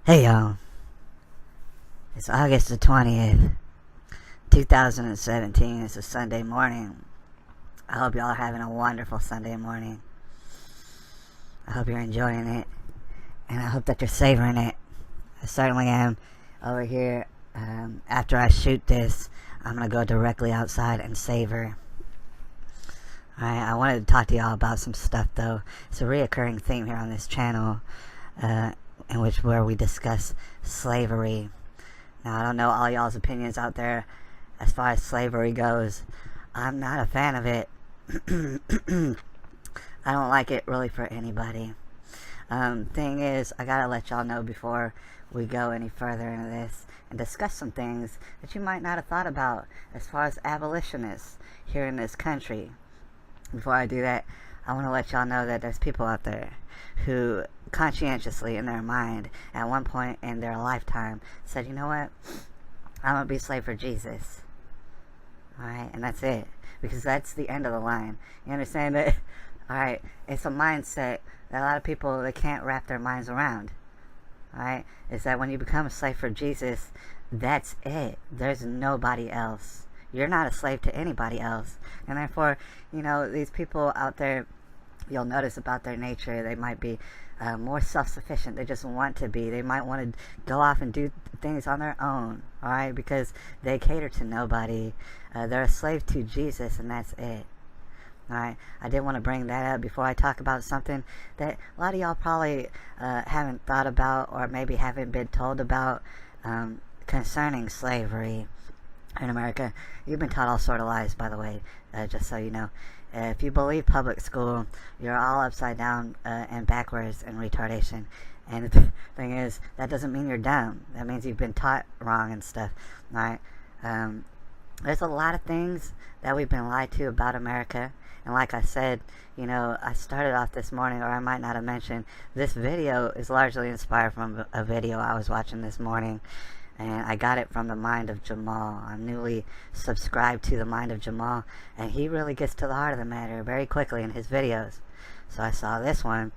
Hey y'all, it's August the 20th, 2017. It's a Sunday morning. I hope y'all are having a wonderful Sunday morning. I hope you're enjoying it, and I hope that you're savoring it. I certainly am. Over here, after I shoot this, I'm going to go directly outside and savor. Alright, I wanted to talk to y'all about some stuff though. It's a reoccurring theme here on this channel, where we discuss slavery. Now, I don't know all y'all's opinions out there as far as slavery goes. I'm not a fan of it. I don't like it really for anybody. Thing is, I gotta let y'all know before we go any further into this and discuss some things that you might not have thought about as far as abolitionists here in this country. Before I do that, I want to let y'all know that there's people out there who conscientiously in their mind at one point in their lifetime said, you know what, I'm gonna be a slave for Jesus. Alright, and that's it, because that's the end of the line. You understand that? Alright, it's a mindset that a lot of people, they can't wrap their minds around. Alright, is that when you become a slave for Jesus, that's it. There's nobody else. You're not a slave to anybody else. And therefore, you know, these people out there, you'll notice about their nature, they might be more self-sufficient. They just want to be. They might want to go off and do things on their own, alright, because they cater to nobody. They're a slave to Jesus, and that's it. Alright, I did want to bring that up before I talk about something that a lot of y'all probably haven't thought about, or maybe haven't been told about, concerning slavery in America. You've been taught all sort of lies, by the way, just so you know. If you believe public school, you're all upside down and backwards and retardation. And the thing is, that doesn't mean you're dumb. That means you've been taught wrong and stuff. Alright? There's a lot of things that we've been lied to about America. And like I said, you know, I started off this morning, or I might not have mentioned, this video is largely inspired from a video I was watching this morning. And I got it from the Mind of Jamal. I'm newly subscribed to the Mind of Jamal, and he really gets to the heart of the matter very quickly in his videos. So I saw this one,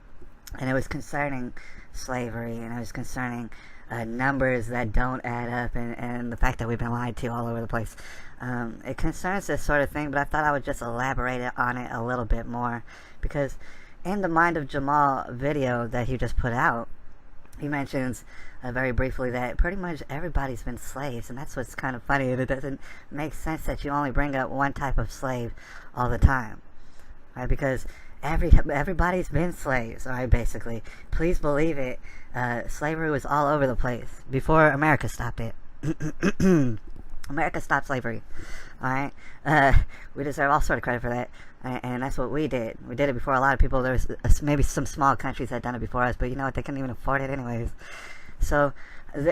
and it was concerning slavery, and it was concerning numbers that don't add up, and the fact that we've been lied to all over the place. It concerns this sort of thing, but I thought I would just elaborate on it a little bit more, because in the Mind of Jamal video that he just put out, he mentions very briefly that pretty much everybody's been slaves, and that's what's kind of funny. And it doesn't make sense that you only bring up one type of slave all the time, right? Because everybody's been slaves, all right, basically. Please believe it. Slavery was all over the place before America stopped it. America stopped slavery, alright? We deserve all sort of credit for that, and that's what we did. We did it before a lot of people. There was maybe some small countries that had done it before us, but you know what, they couldn't even afford it anyways. So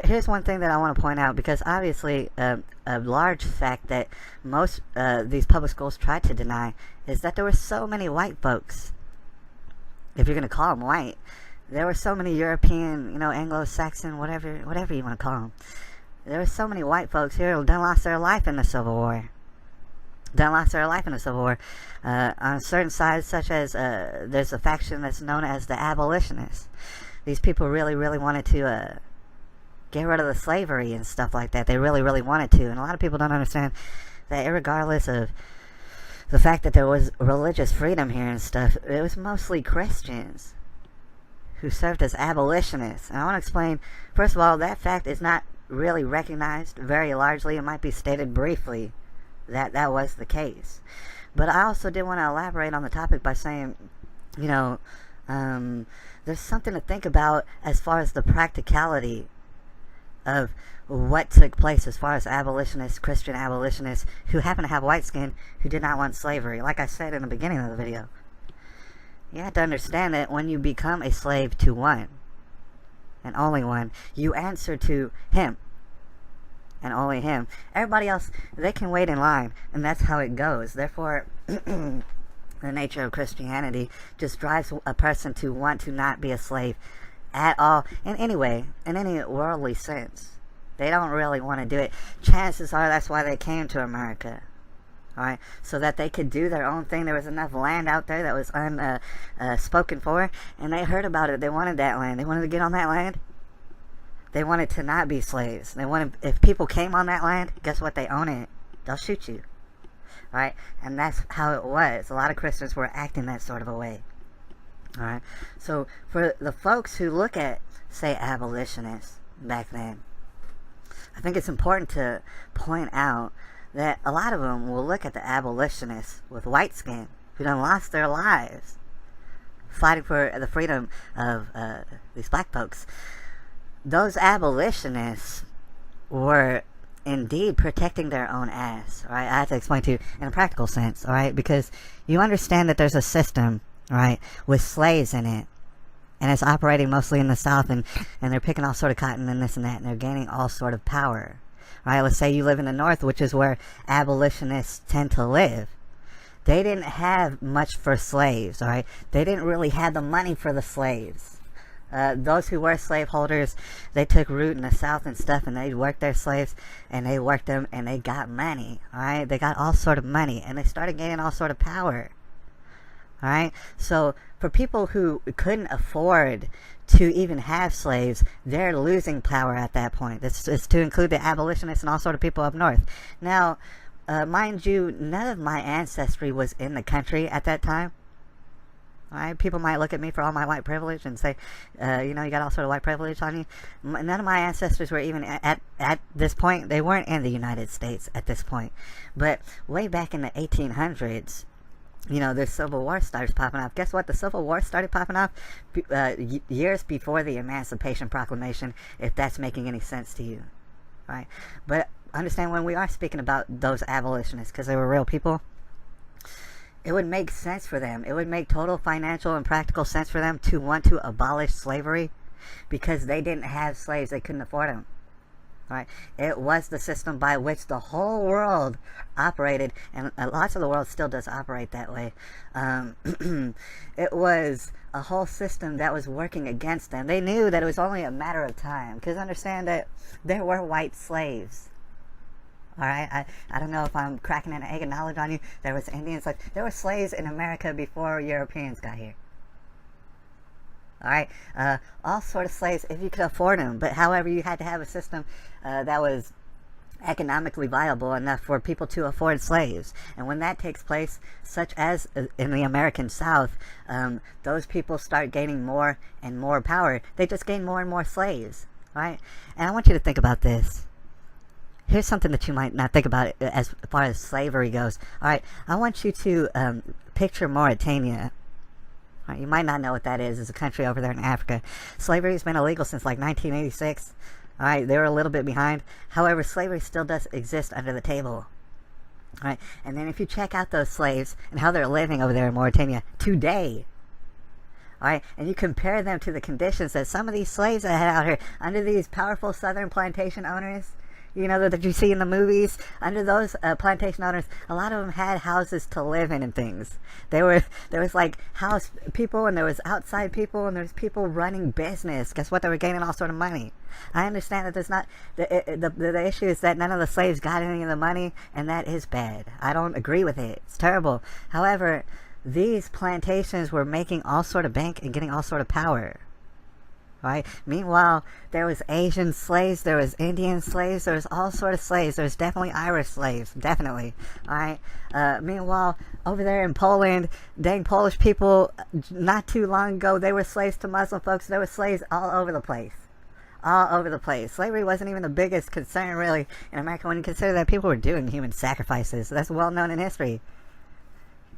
here's one thing that I want to point out, because obviously a large fact that most these public schools tried to deny is that there were so many white folks, if you're going to call them white. There were so many European, you know, Anglo-Saxon, whatever you want to call them. There were so many white folks here who done lost their life in the Civil War. On certain sides, such as there's a faction that's known as the abolitionists. These people really, really wanted to get rid of the slavery and stuff like that. They really, really wanted to. And a lot of people don't understand that regardless of the fact that there was religious freedom here and stuff, it was mostly Christians who served as abolitionists. And I want to explain, first of all, that fact is not really recognized very largely. It might be stated briefly that that was the case. But I also did want to elaborate on the topic by saying, you know, there's something to think about as far as the practicality of what took place as far as abolitionists, Christian abolitionists, who happen to have white skin, who did not want slavery. Like I said in the beginning of the video, you have to understand that when you become a slave to one, and only one, you answer to him, and only him. Everybody else, they can wait in line, and that's how it goes. Therefore, the nature of Christianity just drives a person to want to not be a slave at all, in any way, in any worldly sense. They don't really want to do it. Chances are that's why they came to America. Alright, so that they could do their own thing. There was enough land out there that was unspoken for, and they heard about it. They wanted that land. They wanted to get on that land. They wanted to not be slaves. They wanted, if people came on that land, guess what? They own it. They'll shoot you. Right? And that's how it was. A lot of Christians were acting that sort of a way. Alright? So, for the folks who look at, say, abolitionists back then, I think it's important to point out that a lot of them will look at the abolitionists with white skin who done lost their lives fighting for the freedom of these black folks. Those abolitionists were indeed protecting their own ass. Right? I have to explain to you in a practical sense. All right, because you understand that there's a system, right, with slaves in it, and it's operating mostly in the South, and they're picking all sort of cotton and this and that, and they're gaining all sort of power. Right? Let's say you live in the North, which is where abolitionists tend to live. They didn't have much for slaves. All right, they didn't really have the money for the slaves. Those who were slaveholders, they took root in the South and stuff, and they worked their slaves, and they worked them, and they got money. All right, they got all sort of money, and they started gaining all sort of power. All right, so for people who couldn't afford to even have slaves, they're losing power at that point. This is to include the abolitionists and all sort of people up north. Now, mind you, none of my ancestry was in the country at that time. All right, people might look at me for all my white privilege and say, you know, you got all sort of white privilege on you. None of my ancestors were even at this point. They weren't in the United States at this point. But way back in the 1800s, you know, the Civil War starts popping off. Guess what? The Civil War started popping off years before the Emancipation Proclamation, if that's making any sense to you. Right? But understand, when we are speaking about those abolitionists, because they were real people, it would make sense for them. It would make total financial and practical sense for them to want to abolish slavery, because they didn't have slaves. They couldn't afford them. Right? It was the system by which the whole world operated, and lots of the world still does operate that way. It was a whole system that was working against them. They knew that it was only a matter of time, because understand that there were white slaves. Alright, I don't know if I'm cracking an egg of knowledge on you. There was Indians, like, there were slaves in America before Europeans got here. Alright, all sort of slaves if you could afford them, but however, you had to have a system that was economically viable enough for people to afford slaves. And when that takes place, such as in the American South, those people start gaining more and more power. They just gain more and more slaves. Right? And I want you to think about this. Here's something that you might not think about as far as slavery goes. Alright, I want you to picture Mauritania. Right, you might not know what that is. It's a country over there in Africa. Slavery has been illegal since like 1986. Alright, they were a little bit behind. However, slavery still does exist under the table. Alright, and then if you check out those slaves and how they're living over there in Mauritania today, alright, and you compare them to the conditions that some of these slaves that had out here under these powerful southern plantation owners, you know, that you see in the movies, under those plantation owners, a lot of them had houses to live in and things. There was like house people, and there was outside people, and there was people running business. Guess what? They were gaining all sort of money. I understand that there's not, the issue is that none of the slaves got any of the money, and that is bad. I don't agree with it. It's terrible. However, these plantations were making all sort of bank and getting all sort of power. Right? Meanwhile, there was Asian slaves, there was Indian slaves, there was all sort of slaves. There was definitely Irish slaves, definitely. Alright? Meanwhile, over there in Poland, dang Polish people, not too long ago, they were slaves to Muslim folks. There were slaves all over the place. All over the place. Slavery wasn't even the biggest concern, really, in America when you consider that people were doing human sacrifices. That's well known in history. You know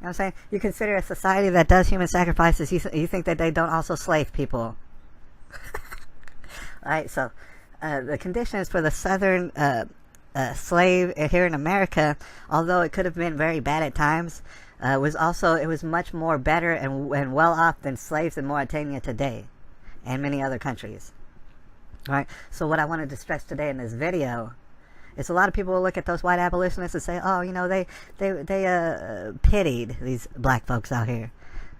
what I'm saying? You consider a society that does human sacrifices, you think that they don't also slave people. Alright, so the conditions for the southern slave here in America, although it could have been very bad at times, it was much more better and well off than slaves in Mauritania today and many other countries. Alright, so what I wanted to stress today in this video is a lot of people will look at those white abolitionists and say, oh, you know, they pitied these black folks out here.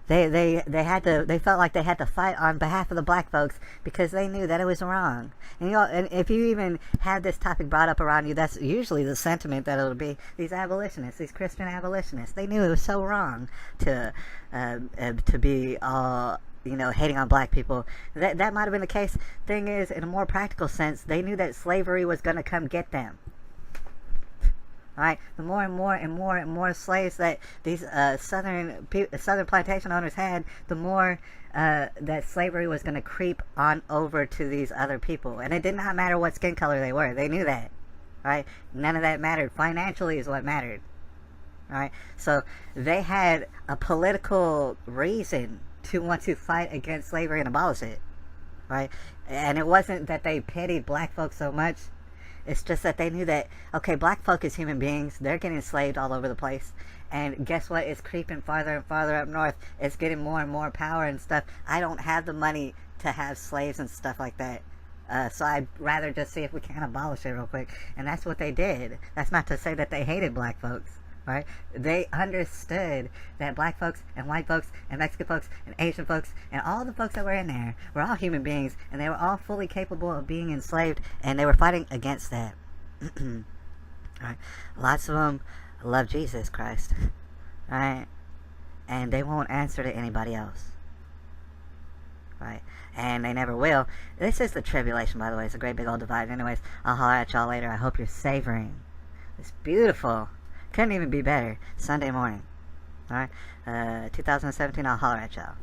They felt like they had to fight on behalf of the black folks because they knew that it was wrong. And you know, and if you even have this topic brought up around you, that's usually the sentiment that it'll be. These abolitionists, these Christian abolitionists, they knew it was so wrong to be all hating on black people. That might have been the case. Thing is, in a more practical sense, they knew that slavery was going to come get them. Right? The more and more and more and more slaves that these southern plantation owners had, the more that slavery was going to creep on over to these other people. And it did not matter what skin color they were. They knew that. Right? None of that mattered. Financially is what mattered. Right? So they had a political reason to want to fight against slavery and abolish it. Right? And it wasn't that they pitied black folks so much. It's just that they knew that, okay, black folk is human beings. They're getting enslaved all over the place. And guess what? It's creeping farther and farther up north. It's getting more and more power and stuff. I don't have the money to have slaves and stuff like that. So I'd rather just see if we can abolish it real quick. And that's what they did. That's not to say that they hated black folks. Right? They understood that black folks and white folks and Mexican folks and Asian folks and all the folks that were in there were all human beings, and they were all fully capable of being enslaved, and they were fighting against that. Right? Lots of them love Jesus Christ, right? And they won't answer to anybody else, right? And they never will. This is the tribulation, by the way. It's a great big old divide. Anyways, I'll holler at y'all later. I hope you're savoring this beautiful, couldn't even be better, Sunday morning. Alright? 2017, I'll holler at y'all.